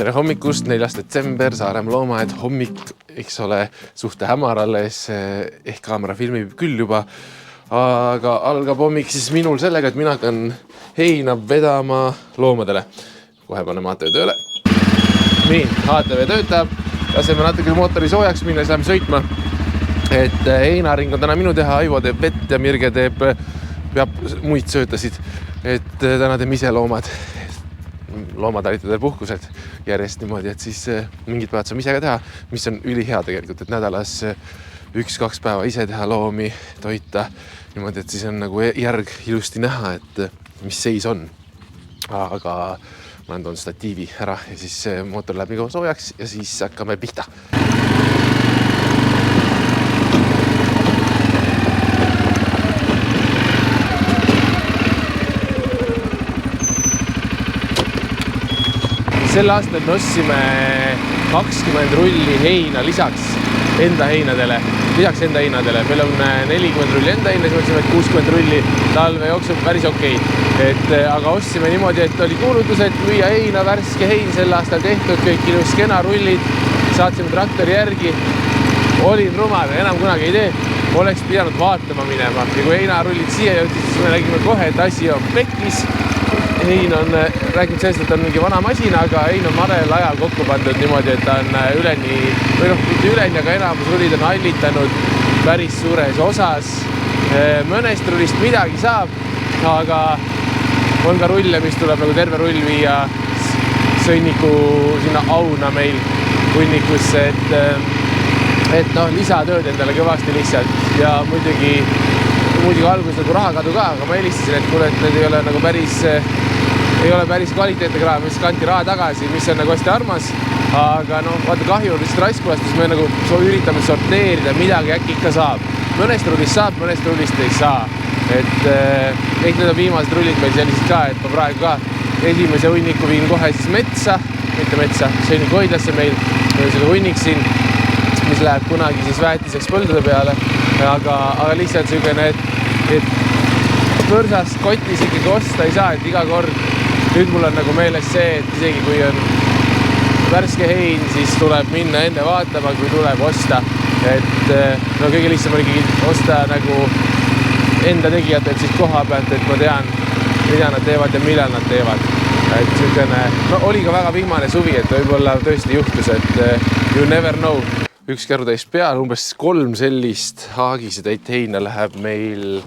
Tere hommikust, 4. detsember, Saaremaa loomaaed, hommik, eks ole, suhte hämar alles, ehk kaamera filmib küll juba, aga algab hommik siis minul sellega, et mina hakkan heina vedama loomadele. Kohe paneme ATV tööle. Nii, ATV töötab, laseme natuke mootori soojaks minna, siis läheme sõitma. Et heinaring on täna minu teha, Aivo teeb vett ja Mirge teeb, peab muid söötasid, et täna teeme ise loomatalitadel puhkused järjest niimoodi, et siis mingid päevad saame ise ka teha, mis on ülihea tegelikult, et nädalas 1-2 päeva ise teha loomi, toita niimoodi, et siis on nagu järg ilusti näha, et mis seis on. Aga ma toon statiivi ära ja siis mootor läheb nii soojaks ja siis hakkame pihta. Sel aastal me ostsime 20 rulli heina lisaks enda heinadele. Meil on 40 rulli enda heina, siis mõtlesime, et 60 rulli talve jooksul päris okei. Aga ostsime niimoodi, et oli kuulutus, et müüa heina, värske hein sel aastal tehtud, kõik ilus kena rullid, saatsime traktori järgi. Olin rumal, enam kunagi ei tee, oleks pidanud vaatama minema. Ja kui heinarullid siia jõuti, siis me nägime kohe, et asi on pekkis. Hein on, räägime sellest, et on mingi vana masina, aga hein on marel ajal kokku pandud niimoodi, et ta on üleni, või mitte üleni, aga enamus rullid on allitanud päris suures osas. Mõnest rullist midagi saab, aga on ka rulle, mis tuleb nagu terve rull viia sõnniku sinna auna meil hunnikusse, et lisatööd endale kõvasti lihtsalt. Ja muidugi alguses nagu rahakadu ka, aga ma helistasin, et kuule, et need ei ole nagu päris kvaliteetne kraam, mis kanti raha tagasi, mis on nagu hästi armas, aga vaata kahju on lihtsalt raiskulast, siis me nagu üritame sorteerida, midagi äkki ikka saab. Mõnest rullist saab, mõnest rullist ei saa. Et ehk need on viimased rullid meil sellised ka, et ma praegu ka esimese hunniku viin kohe siis metsa, mitte metsa, sõnniku hoidlasse meil, selle hunnik siin, mis läheb kunagi siis väetiseks põldude peale, aga lihtsalt selline, et põrsast kotis ikkagi osta ei saa, et iga kord nüüd mul on nagu meeles see, et isegi kui on värske hein, siis tuleb minna enne vaatama, kui tuleb osta. Et kõige lihtsam on ikkagi osta nagu enda tegijatelt siis koha pealt, et ma tean, mida nad teevad ja millal nad teevad. Et selline, oli ka väga vihmane suvi, et võib-olla tõesti juhtus, et you never know. Üks käru täis peal, umbes 3 sellist haagisetäit heina läheb meil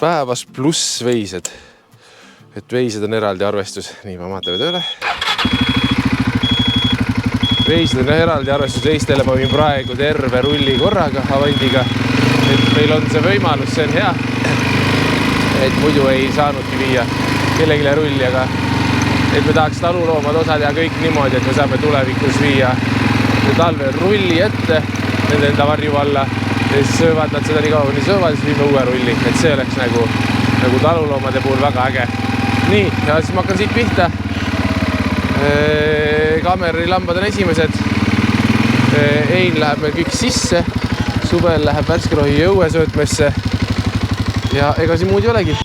päevas pluss veised. Et veised on eraldi arvestus. Nii, ma vaatame tööle. Veised on eraldi arvestus. Veistele ma viin praegu terve rulli korraga, avandiga. Et meil on see võimalus, see on hea. Et muidu ei saanudki viia kellegile rulli, aga et me tahaks taluloomad osad ja kõik niimoodi, et me saame tulevikus viia talve rulli ette nende enda varju alla ja siis söövad nad seda nii kaua, kuni söövad, siis viime uue rulli, et see oleks nagu taluloomade puhul väga äge. Nii, ja siis ma hakkan siit pihta. Kaamerilambad on esimesed. Hein läheb meil kõik sisse. Suvel läheb värskerohi õue söötmesse. Ja ega siin muud ei olegi.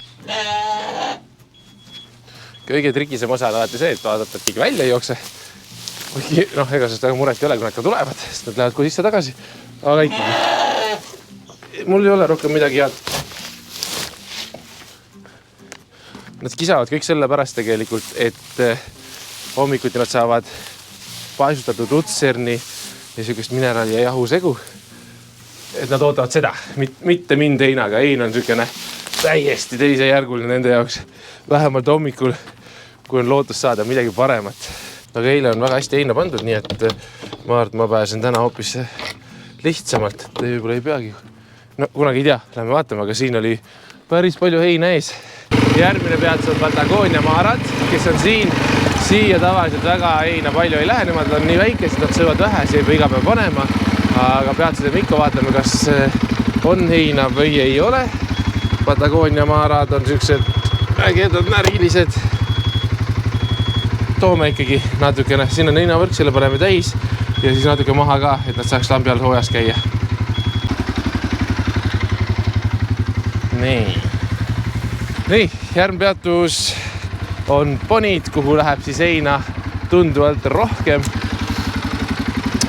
Kõige trikisem osa on alati see, et vaadata, et keegi välja ei jookse. Ega sest väga muret ei ole, kui nad ka tulevad, sest nad lähevad kohe sisse tagasi. Aga ikkagi. Mul ei ole rohkem midagi head. Nad kisavad kõik selle pärast tegelikult, et hommikuti nad saavad paisutatud utserni ja sellist mineraali ja jahu segu. Et nad ootavad seda, mitte mind heinaga. Hein on selline täiesti teise järguline nende jaoks. Vähemalt hommikul, kui on lootus saada midagi paremat. Aga eile on väga hästi heina pandud, nii et ma arvan, et ma pääsen täna hoopis lihtsamalt. Et võib-olla ei peagi. Kunagi ei tea, lähme vaatama, aga siin oli päris palju heina ees. Järgmine peats on Patagonia maarad, kes on siin. Siia tavaliselt väga heina palju ei lähe, nemad on nii väikesed, nad söövad vähe, see ei pea iga päev panema. Aga peatsid me ikka vaatame, kas on heina või ei ole. Patagonia maarad on sellised ägedad närilised. Toome ikkagi natukene, siin on heinavõrk, selle paneme täis ja siis natuke maha ka, et nad saaks lambi all hoojas käia. Nii, järgmine peatus on ponid, kuhu läheb siis heina tunduvalt rohkem.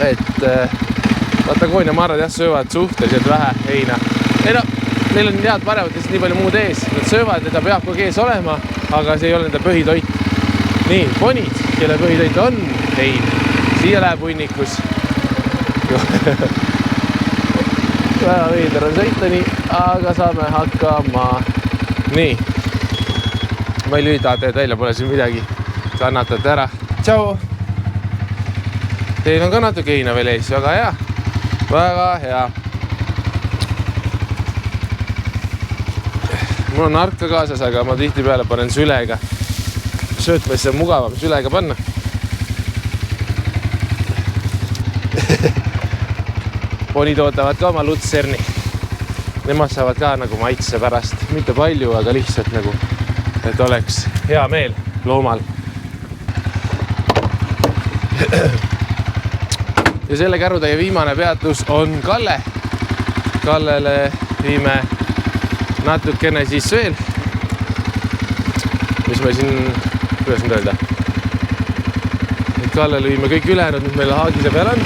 Et Patagonia marrad jah söövad suhteliselt vähe heina. Ei no, neil on head parevad lihtsalt nii palju muud ees. Nad söövad, ta peab kogu ees olema, aga see ei ole nende põhitoit. Nii, ponid, kelle põhitoit on hein. Siia läheb hunnikus. Väga veider on sõita nii, aga saame hakkama. Nii. Ma ei lühitada teed välja, pole siin midagi. Kannatate ära. Tšau! Teil on ka natuke heina veel ees. Väga hea. Väga hea. Mul on narka kaasas, aga ma tihti peale panen sülega. Söötmesse on mugavam sülega panna. Ponid ootavad ka oma lutserni. Nemad saavad ka nagu maitse pärast. Mitte palju, aga lihtsalt nagu, et oleks hea meel loomal. Ja selle kärutäie viimane peatus on Kalle. Kallele viime natukene siis veel. Mis me siin, kuidas nüüd öelda? Et Kallele viime kõik ülejäänud, mis meil haagise peal on.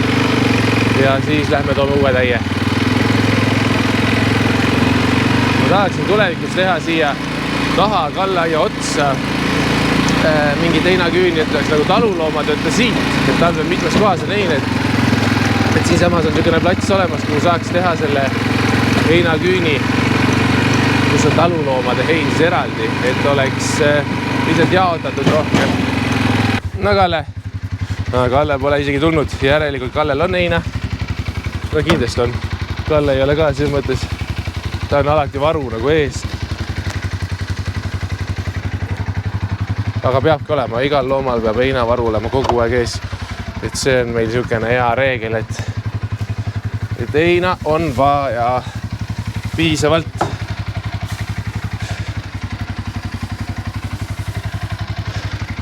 Ja siis lähme toome uue täie. Ma tahaksin tulevikus teha siia taha Kallaia otsa mingi heinaküüni, et oleks nagu taluloomad võtta siit, et talvel mitmes kohas on hein, et siinsamas on niisugune plats olemas, kuhu saaks teha selle heinaküüni, kus on taluloomade hein siis eraldi, et oleks lihtsalt jaotatud rohkem. No Kalle. No, Kalle pole isegi tulnud, järelikult Kallel on heina. No kindlasti on. Kalle ei ole ka selles mõttes, ta on alati varu nagu ees. Aga peabki olema, igal loomal peab heinavaru olema kogu aeg ees. Et see on meil niisugune hea reegel, et heina on vaja piisavalt.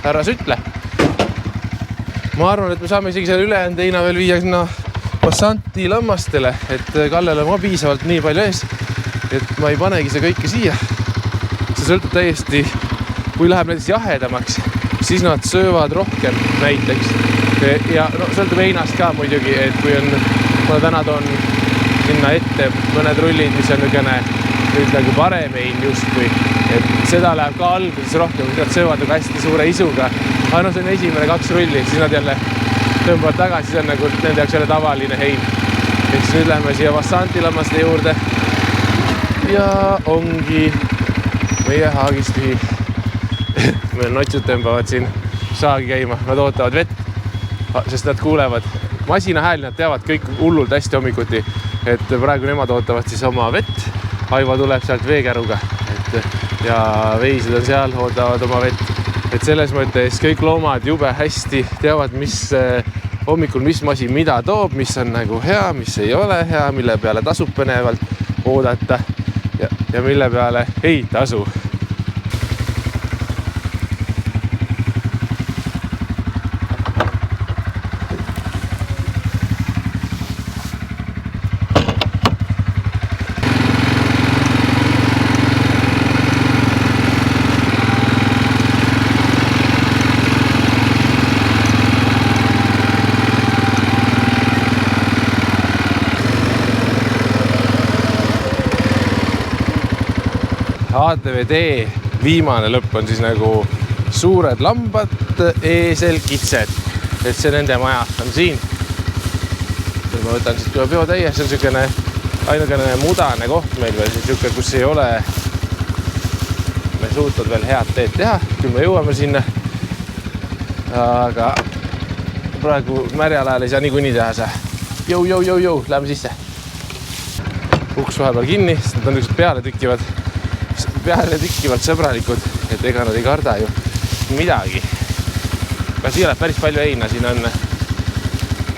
Härra Sütle. Ma arvan, et me saame isegi selle ülejäänud heina veel viia sinna passanti lammastele, et Kallel on piisavalt nii palju ees, et ma ei panegi see kõike siia. See sõltub täiesti, kui läheb näiteks jahedamaks, siis nad söövad rohkem näiteks. Ja no, sõltub heinast ka muidugi, et kui on, ma täna toon sinna ette mõned rullid, mis on nüüd nagu parem hein justkui, et seda läheb ka alguses rohkem, nad söövad nagu hästi suure isuga. Aga no see on esimene 2 rulli, siis nad jälle tõmbavad tagasi, see on nagu nende jaoks jälle tavaline hein. Et siis nüüd lähme siia vassantilammaste juurde ja ongi meie haagist tühi. Meil notsud tõmbavad siin saagi käima, nad ootavad vett, sest nad kuulevad masina hääl, nad teavad kõik hullult hästi hommikuti, et praegu nemad ootavad siis oma vett. Aiva tuleb sealt veekäruga ja veised on seal, ootavad oma vett. Et selles mõttes kõik loomad jube hästi teavad, mis hommikul mis masin mida toob, mis on nagu hea, mis ei ole hea, mille peale tasub põnevalt oodata ja mille peale ei tasu. ATVD viimane lõpp on siis nagu suured lambad, eesel kitsed, et see nende maja on siin. Ma võtan siit juba peotäie, see on niisugune ainukene mudane koht meil veel, niisugune, kus ei ole me suutnud veel head teed teha, küll me jõuame sinna. Aga praegu märjal ajal ei saa niikuinii teha see. Jõu, läheme sisse. Uks vahepeal kinni, sest nad on niisugused peale tükkivalt sõbralikud, et ega nad ei karda ju midagi. Aga siia läheb päris palju heina, siin on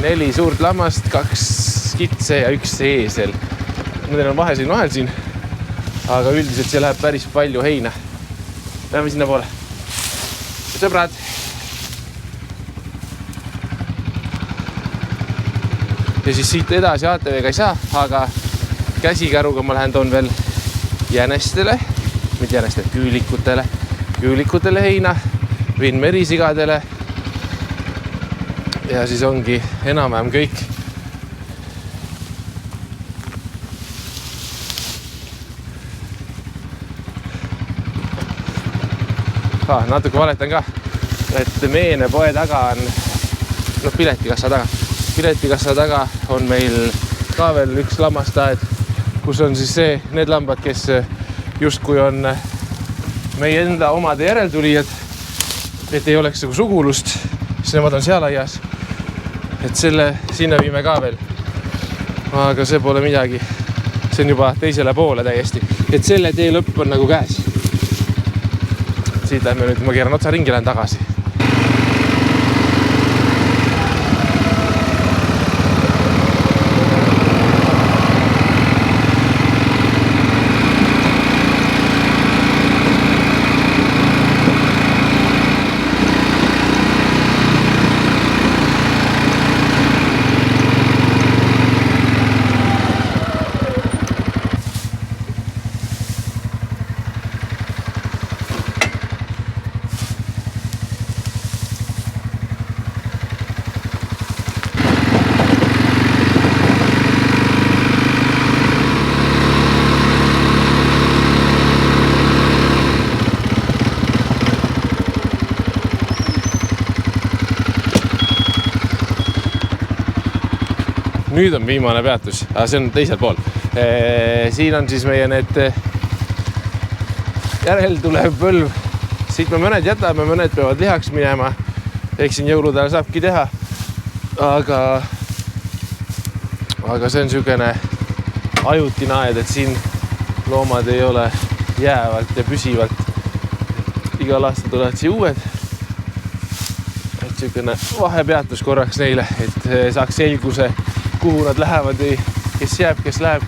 4 suurt lammast, 2 kitse ja 1 eesel. Nendel on vahe siin, aga üldiselt siia läheb päris palju heina. Lähme sinna poole. Sõbrad! Ja siis siit edasi ATV-ga ei saa, aga käsikäruga ma lähen toon veel jänestele, mitte jänestele, küülikutele heina, viin merisigadele ja siis ongi enam-vähem kõik. Natuke valetan ka, et Meene poe taga on piletikassa taga on meil ka veel üks lammastaed, kus on siis need lambad, kes justkui on meie enda omade järeltulijad, et ei oleks nagu sugulust, siis nemad on seal aias, et selle sinna viime ka veel, aga see pole midagi, see on juba teisele poole täiesti, et selle tee lõpp on nagu käes. Siit lähme nüüd, ma keeran otsa ringi, lähen tagasi. Nüüd on viimane peatus, aga see on teisel pool. Siin on siis meie need järel tulev põlv. Siit me mõned jätame, mõned peavad lihaks minema. Eks siin jõuludel saabki teha. Aga see on niisugune ajutine aed, et siin loomad ei ole jäävalt ja püsivalt. Igal aastal tulevad siia uued. Et niisugune vahepeatus korraks neile, et saaks selguse, kuhu nad lähevad, kes jääb, kes läheb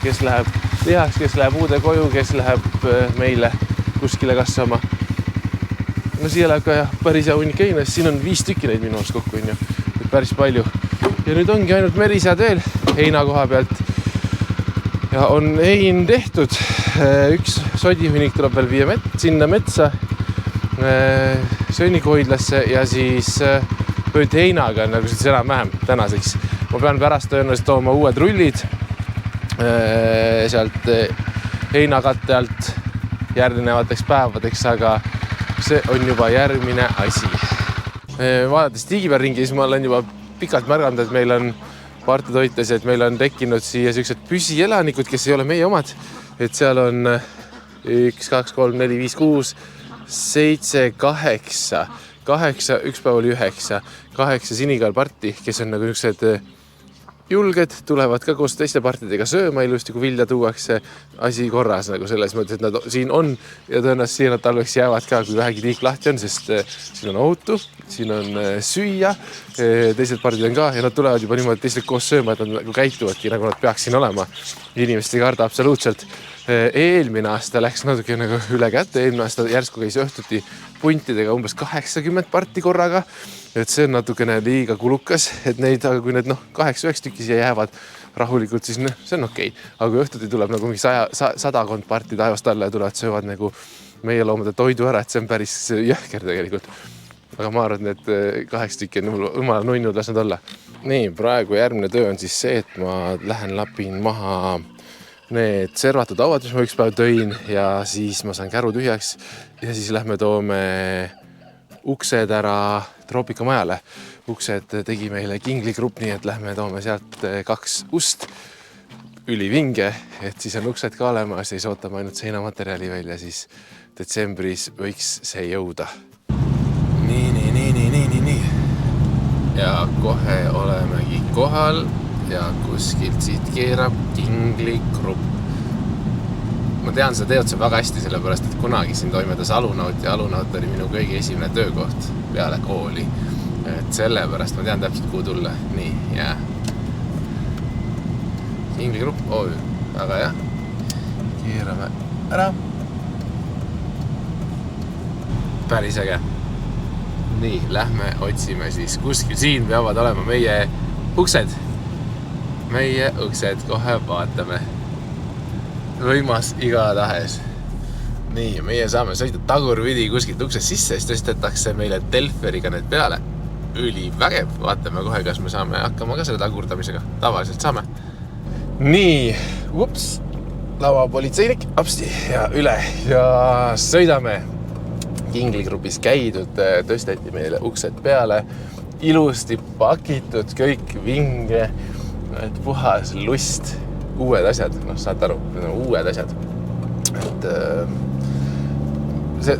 lihaks, kes läheb uude koju, kes läheb meile kuskile kasvama. No siia läheb ka päris hea hunnik heina, siin on 5 tükki neid minu arust kokku, on ju, päris palju. Ja nüüd ongi ainult merisead veel heina koha pealt. Ja on hein tehtud. Üks sodihunnik tuleb veel viia sinna metsa, sönnikuhoidlasse ja siis pööd heinaga nagu siis enam-vähem tänaseks. Ma pean pärast tõenäoliselt tooma uued rullid sealt heinakatte alt järgnevateks päevadeks, aga see on juba järgmine asi. Vaadates Tiigipeal ringi, siis ma olen juba pikalt märganud, et meil on partitoites, et meil on tekkinud siia sellised püsielanikud, kes ei ole meie omad. Et seal on 1, 2, 3, 4, 5, 6, 7, 8. 8, üks päev oli 9. 8 sinikaelparti, kes on nagu niisugused julged, tulevad ka koos teiste partidega sööma ilusti, kui vilja tuuakse asi korras nagu selles mõttes, et nad siin on ja tõenäoliselt siin nad talveks jäävad ka, kui vähegi tiik lahti on, sest siin on ohutu, siin on süüa, teised partid on ka ja nad tulevad juba niimoodi teistelt koos sööma, et nad nagu käituvadki, nagu nad peaks siin olema. Inimest ei karda absoluutselt. Eelmine aasta läks natuke nagu üle kätte, eelmine aasta järsku käis õhtuti puntidega umbes 80 parti korraga, et see on natukene liiga kulukas, et neid, aga kui need 8-9 tükki siia jäävad rahulikult, siis see on okei. Aga kui õhtuti tuleb nagu 100 parti taevast alla ja tulevad söövad nagu meie loomade toidu ära, et see on päris jõhker tegelikult. Aga ma arvan, et 8 tükki on jumala nunnud lasnud olla. Nii, praegu järgmine töö on siis see, et ma lähen lapin maha need servatud auad, mis ma üks päev tõin ja siis ma saan käru tühjaks ja siis lähme toome uksed ära Troopikamajale. Uksed tegi meile Kingli Grupp, nii et lähme toome sealt 2 ust ülivinge, et siis on uksed ka olemas, siis ootame ainult seinamaterjali veel ja siis detsembris võiks see jõuda. Nii. Ja kohe olemegi kohal. Ja kuskilt siit keerab Kingli Grupp. Ma tean seda teod see väga hästi, sellepärast, et kunagi siin toimetas Alunaut ja Alunaut oli minu kõige esimene töökoht peale kooli. Et sellepärast ma tean täpselt, kuhu tulla. Nii, jää. Kingli Grupp, aga jah. Keerame ära. Päris äge. Nii, lähme otsime siis kuskil. Siin peavad olema meie uksed. Meie uksed kohe vaatame. Võimas igatahes. Nii, meie saame sõita tagurvidi kuskilt uksest sisse, siis tõstetakse meile Telferiga need peale. ülivägev. Vaatame kohe, kas me saame hakkama ka selle tagurdamisega. Tavaliselt saame. Nii, lauapolitseinik, apsti ja üle ja sõidame. Kingli grupis käidud, tõsteti meile uksed peale, ilusti pakitud, kõik vinge, et puhas lust, uued asjad, saad aru, need on uued asjad. Et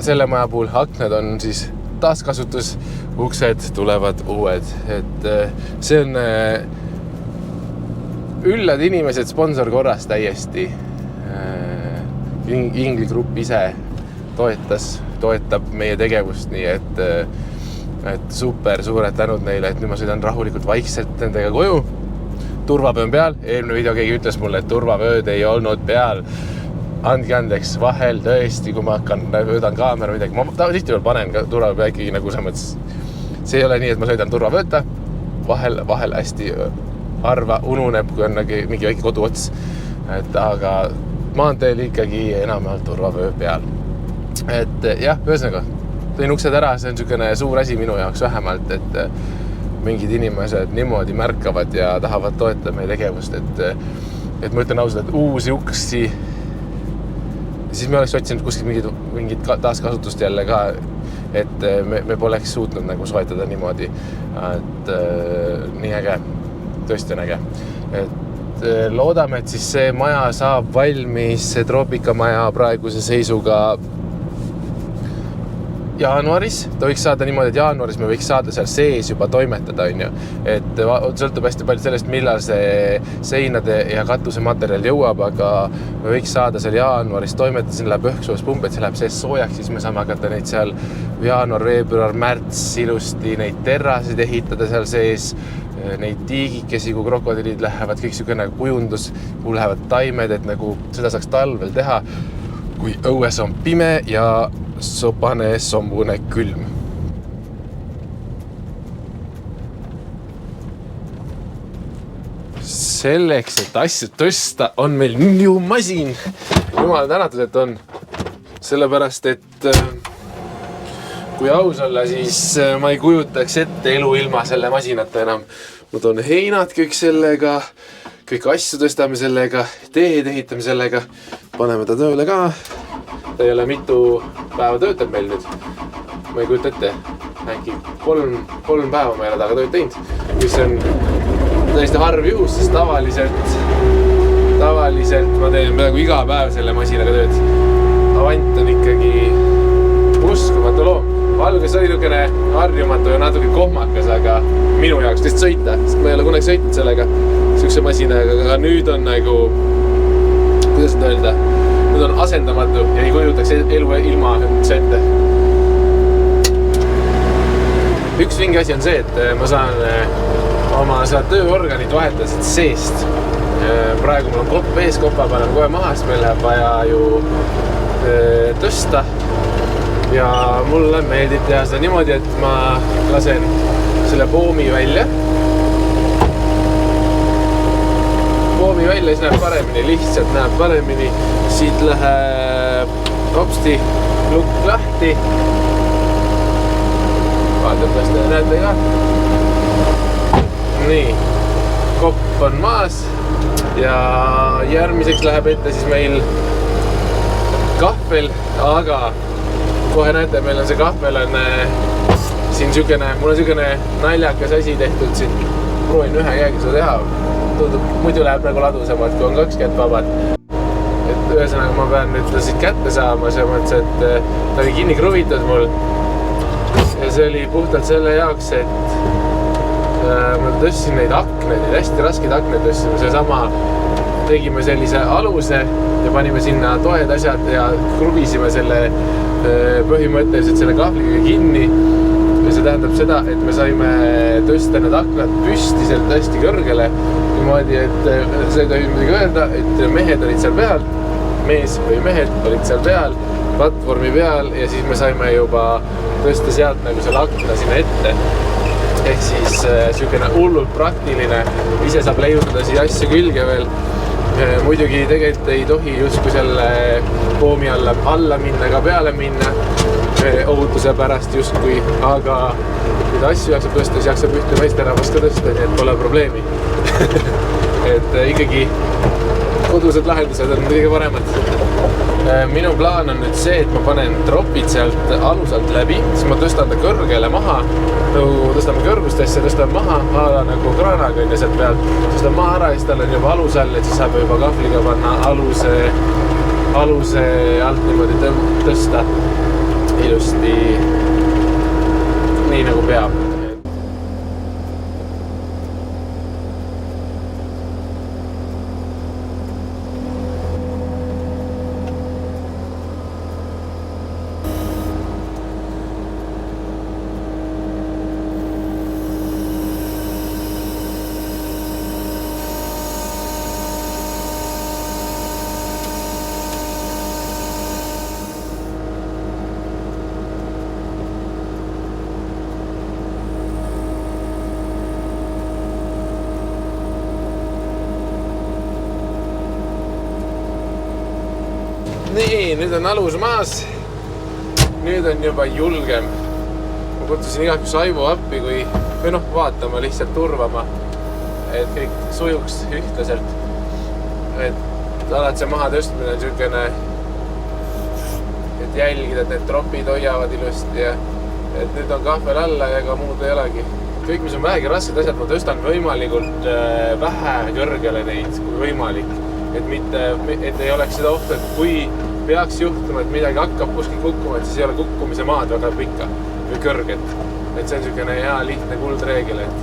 selle maja puhul aknad on siis taaskasutus, uksed tulevad uued, et see on üllad inimesed sponsor korras täiesti. Kingli grupp ise toetab meie tegevust, nii et super suured tänud neile, et nüüd ma sõidan rahulikult vaikselt nendega koju. Turvavöö on peal, eelmine video keegi ütles mulle, et turvavööd ei olnud peal. Andke andeks, vahel tõesti, kui ma võtan kaamera midagi, ma tihti veel panen ka turvavöö ikkagi nagu see mõttes. See ei ole nii, et ma sõidan turvavööta, vahel hästi harva ununeb, kui on mingi väike koduots, aga maanteel ikkagi enamalt turvavöö peal. Et jah, ühesõnaga, tõin uksed ära, see on niisugune suur asi minu jaoks vähemalt, et mingid inimesed niimoodi märkavad ja tahavad toetada meie tegevust, et ma ütlen ausalt, et uusi uksi, siis me oleks otsinud kuskilt mingit taaskasutust jälle ka, et me poleks suutnud nagu soetada niimoodi, et nii äge, tõesti on äge. Et loodame, et siis see maja saab valmis, see Troopikamaja praeguse seisuga jaanuaris. Ta võiks saada niimoodi, et jaanuaris me võiks saada seal sees juba toimetada, on ju. Et sõltub hästi palju sellest, millal see seinade ja katuse materjal jõuab, aga me võiks saada seal jaanuaris toimetada, siin läheb õhksoospump, et see läheb sees soojaks, siis me saame hakata neid seal jaanuar, veebruar, märts ilusti neid terrasid ehitada seal sees, neid tiigikesi, kui krokodilid lähevad, kõik siuke nagu kujundus, kuhu lähevad taimed, et nagu seda saaks talvel teha, kui õues on pime ja sopane sombune külm. Selleks, et asju tõsta, on meil new masin. Jumal tänatud, et on. Sellepärast, et kui aus olla, siis ma ei kujutaks ette elu ilma selle masinata enam. Ma toon heinad kõik sellega, kõik asju tõstame sellega, teed ehitame sellega, paneme ta tööle ka. Ta ei ole mitu päeva töötab meil nüüd. Ma ei kujuta ette. Äkki kolm päeva ma ei ole taga tööd teinud. Mis on tõesti harv juhus, sest tavaliselt ma teen peaaegu iga päev selle masinaga tööd. Avant on ikkagi uskumatu loom. Alguses oli niisugune harjumatu ja natuke kohmakas, aga minu jaoks lihtsalt sõita, sest ma ei ole kunagi sõitnud sellega siukse masinaga, aga nüüd on nagu, kuidas seda öelda, nüüd on asendamatu ja ei kujutaks elu ilma ette. Üks vingi asi on see, et ma saan oma tööorganit vahetada seest. Praegu mul on kopp ees, koppa panen kohe maha, sest meil läheb vaja ju tõsta. Ja mulle meeldib teha seda niimoodi, et ma lasen selle poomi välja. Poomi välja, siis näeb paremini, lihtsalt näeb paremini. Siit läheb hopsti lukk lahti. Vaatab, kas te näete ka. Nii, kopp on maas ja järgmiseks läheb ette siis meil kahvel, aga kohe näete, meil on see kahvel on siin mul on siukene naljakas asi tehtud siin. Proovin ühe käega seda teha. Muidu läheb nagu ladusamalt, kui on 2 kätt vabad. Et ühesõnaga ma pean nüüd siit kätte saama, see mõttes, et ta oli kinni kruvitud mul. Ja see oli puhtalt selle jaoks, et ma tõstsin neid akneid, hästi raskeid akneid tõstsime. Seesama tegime sellise aluse ja panime sinna toed asjad ja krubisime selle põhimõtteliselt selle kahvliga kinni. Ja see tähendab seda, et me saime tõsta need aknad püsti sealt hästi kõrgele. Niimoodi, et see ei tohi midagi öelda, et mehed olid seal peal, mees või mehed olid seal peal, platvormi peal ja siis me saime juba tõsta sealt nagu selle akna sinna ette. Ehk siis siukene hullult praktiline, ise saab leiutada siia asju külge veel. Muidugi tegelikult ei tohi justkui selle poomi alla minna ega peale minna ohutuse pärast justkui, aga Kui ta asju jaksab tõsta, siis jaksab ühte naisterahvast ka tõsta, nii et pole probleemi. Et ikkagi kodused lahendused on kõige paremad. Minu plaan on nüüd see, et ma panen tropid sealt alusalt läbi, siis ma tõstan ta kõrgele maha, tõstame kõrgustesse, tõstan maha, nagu kraanaga ja sealt pealt tõstan maha ära ja siis tal on juba alus all, et siis saab juba kahvliga panna aluse alt niimoodi tõsta ilusti nii nagu peab. Nii, nüüd on alus maas. Nüüd on juba julgem. Ma kutsusin igaks Aivo appi, või vaatama, lihtsalt turvama, et kõik sujuks ühtlaselt. Et alati see maha tõstmine on niisugune, et jälgida, et need tropid hoiavad ilusti ja et nüüd on kahvel alla ja ega muud ei olegi. Kõik, mis on vähegi rasked asjad, ma tõstan võimalikult vähe kõrgele neid kui võimalik. Et ei oleks seda ohtu, et kui peaks juhtuma, et midagi hakkab kuskil kukkuma, et siis ei ole kukkumise maad väga pikka või kõrget. Et see on niisugune hea lihtne kuldreegel, et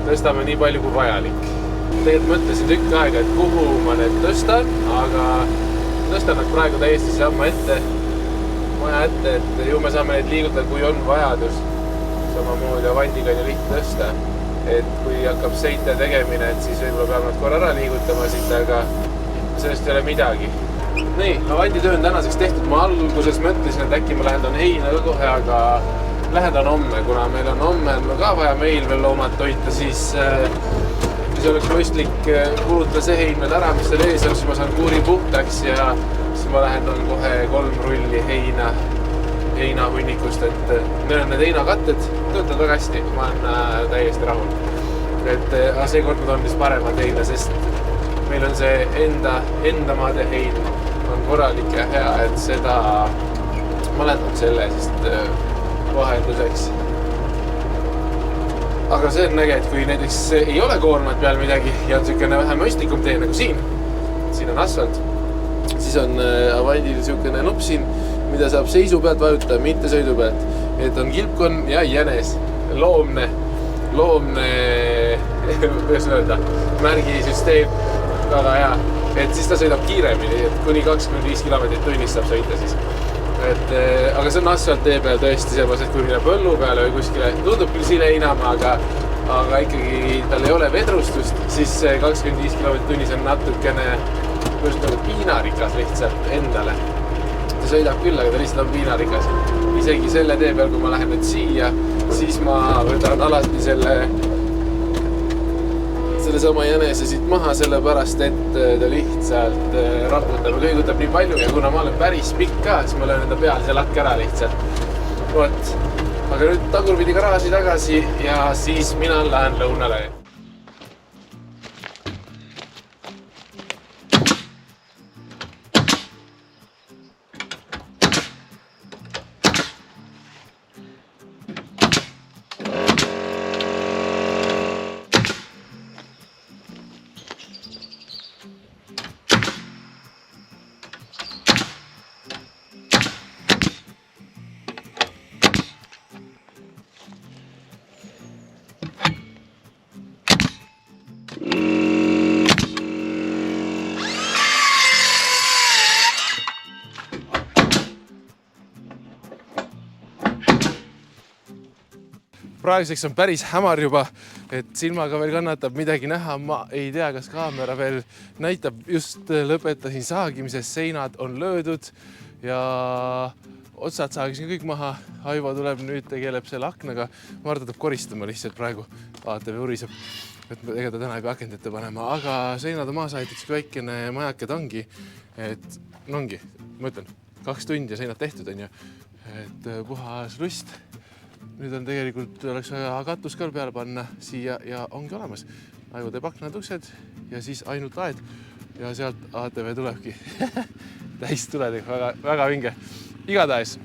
tõstame nii palju kui vajalik. Tegelikult mõtlesin tükk aega, et kuhu ma need tõstan, aga tõstan nad praegu täiesti samma maja ette, et ju me saame neid liigutada, kui on vajadus. Samamoodi avandiga on ju lihtne tõsta. Et kui hakkab seite tegemine, et siis võib-olla peab nad korra ära liigutama siit, aga sellest ei ole midagi. Nii, avanditöö on tänaseks tehtud. Ma alguses mõtlesin, et äkki ma lähendan heina ka kohe, aga lähendan homme, kuna meil on homme ka vaja meil veel loomad toita, siis oleks mõistlik kulutada see hein veel ära, mis seal ees on, siis ma saan kuuri puhtaks ja siis ma lähendan kohe 3 rulli heina hunnikust, et meil on need heinakatted, töötavad väga hästi, ma olen täiesti rahul. Et seekord ma toon vist paremat heina, sest meil on see enda maade hein on korralik ja hea, et seda ma lähendan selle vahenduseks. Aga see on äge, et kui näiteks ei ole koormat peal midagi ja on niisugune vähe mõistlikum tee nagu siin on asfalt, siis on avandil niisugune nupp siin, mida saab seisu pealt vajutada, mitte sõidu pealt. Et on kilpkon ja jänes, loomne, kuidas öelda, märgisüsteem, väga hea. Et siis ta sõidab kiiremini, et kuni 25 kilomeetrit tunnis saab sõita siis. Aga see on asfalt tee peal tõesti sellepärast, et kui minna põllu peale või kuskile, tundub küll siin heinama, aga ikkagi tal ei ole vedrustust, siis 25 kilomeetrit tunnis on natukene nagu piinarikas lihtsalt endale. Ta sõidab küll, aga ta lihtsalt on piinarikas. Isegi selle tee peal, kui ma lähen nüüd siia, siis ma võtan alati selle sama jänese siit maha, sellepärast, et ta lihtsalt raputab ja kõigutab nii palju ja kuna ma olen päris pikk ka, siis ma löön enda peal see lakk ära lihtsalt. Võt. Aga nüüd tagurpidi garaaži tagasi ja siis mina lähen lõunale. Praeguseks on päris hämar juba, et silmaga veel kannatab midagi näha. Ma ei tea, kas kaamera veel näitab. Just lõpetasin saagimisest, seinad on löödud ja otsad saagisin kõik maha. Aivo tuleb nüüd, tegeleb selle aknaga. Marta tuleb koristama lihtsalt praegu. Vaatab ja uriseb, et ega ta täna ei pea akent ette panema. Aga seinad on maas aetud, väikene majakad ongi. Et ongi, ma ütlen, 2 tundi ja seinad tehtud on ju. Et puhas lust. nüüd on tegelikult oleks vaja katus ka peale panna siia ja ongi olemas. Aivo teeb aknad uksed ja siis ainult aed ja sealt ATV tulebki. Täis tuledega, väga, väga vinge. Igatahes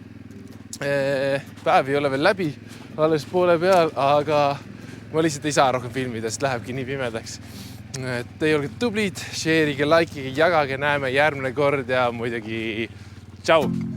päev ei ole veel läbi, alles poole peal, aga ma lihtsalt ei saa rohkem filmida, sest lähebki nii pimedaks. Teie olge tublid, share'ige, likeige, jagage, näeme järgmine kord ja muidugi tšau!